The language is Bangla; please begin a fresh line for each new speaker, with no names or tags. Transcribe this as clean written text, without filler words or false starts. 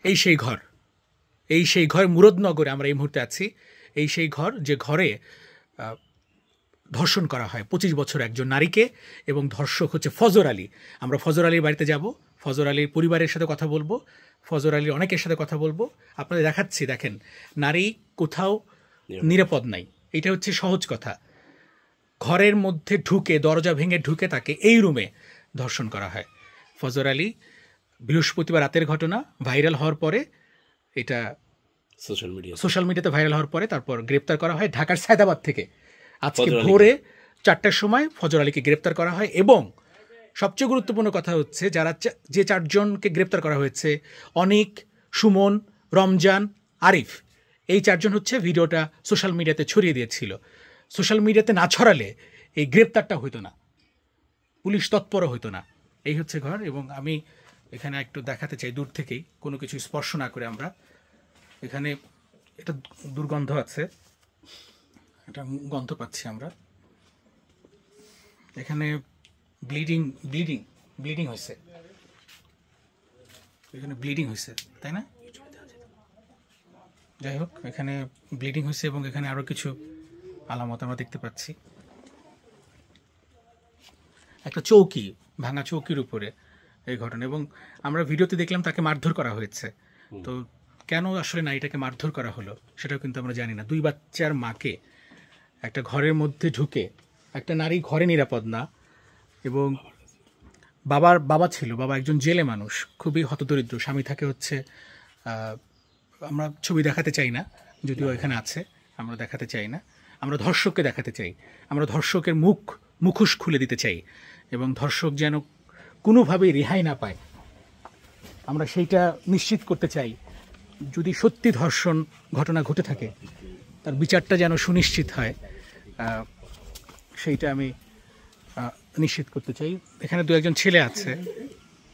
এই সেই ঘর মুরাদনগরে আমরা এই মুহূর্তে আছি। এই সেই ঘর যে ঘরে ধর্ষণ করা হয় 25 বছর একজন নারীকে, এবং ধর্ষক হচ্ছে ফজর আলী। আমরা ফজর আলীর বাড়িতে যাব, ফজর আলীর পরিবারের সাথে কথা বলবো, ফজর আলীর অনেকের সাথে কথা বলবো। আপনাদের দেখাচ্ছি, দেখেন নারী কোথাও নিরাপদ নাই, এটা হচ্ছে সহজ কথা। ঘরের মধ্যে ঢুকে, দরজা ভেঙে ঢুকে তাকে এই রুমে ধর্ষণ করা হয়। ফজর আলী, বৃহস্পতিবার রাতের ঘটনা, ভাইরাল হওয়ার পরে, এটা সোশ্যাল মিডিয়াতে ভাইরাল হওয়ার পরে তারপর গ্রেপ্তার করা হয় ঢাকার সায়দাবাদ থেকে। আজকে ভোরে 4টার সময় ফজর আলীকে গ্রেপ্তার করা হয়। এবং সবচেয়ে গুরুত্বপূর্ণ কথা হচ্ছে, যে 4 জনকে গ্রেপ্তার করা হয়েছে, অনিক, সুমন, রমজান, আরিফ, এই 4 জন হচ্ছে ভিডিওটা সোশ্যাল মিডিয়াতে ছড়িয়ে দিয়েছিল। সোশ্যাল মিডিয়াতে না ছড়ালে এই গ্রেপ্তারটা হইতো না, পুলিশ তৎপর হইতো না। এই হচ্ছে ঘর। এবং আমি এখানে একটু দেখাতে চাই দূর থেকেই, কোনো কিছু স্পর্শ না করে। আমরা এখানে, এটা দুর্গন্ধ আছে, এটা গন্ধ পাচ্ছি আমরা। এখানে ব্লিডিং হয়েছে, এখানে ব্লিডিং হয়েছে, তাই না? যাই হোক, এখানে ব্লিডিং হয়েছে এবং এখানে আরও কিছু আলামত আমরা দেখতে পাচ্ছি। একটা চৌকি, ভাঙা চৌকির উপরে এই ঘটনা। এবং আমরা ভিডিওতে দেখলাম তাকে মারধর করা হয়েছে। তো কেন আসলে নারীটাকে মারধর করা হলো সেটাও কিন্তু আমরা জানি না। 2 বাচ্চার মাকে একটা ঘরের মধ্যে ঢুকে, একটা নারী ঘরে নিরাপদ না, এবং বাবা ছিল, বাবা একজন জেলে মানুষ, খুবই হতদরিদ্র, স্বামী থাকে হচ্ছে, আমরা ছবি দেখাতে চাই না, যদিও এখানে আছে, আমরা দেখাতে চাই না। আমরা ধর্ষককে দেখাতে চাই, আমরা ধর্ষকের মুখোশ খুলে দিতে চাই, এবং ধর্ষক যেন কোনোভাবেই রেহাই না পায়, আমরা সেইটা নিশ্চিত করতে চাই। যদি সত্যি ধর্ষণ ঘটনা ঘটে থাকে, তার বিচারটা যেন সুনিশ্চিত হয়, সেইটা আমি নিশ্চিত করতে চাই। এখানে 2-1 ছেলে আছে,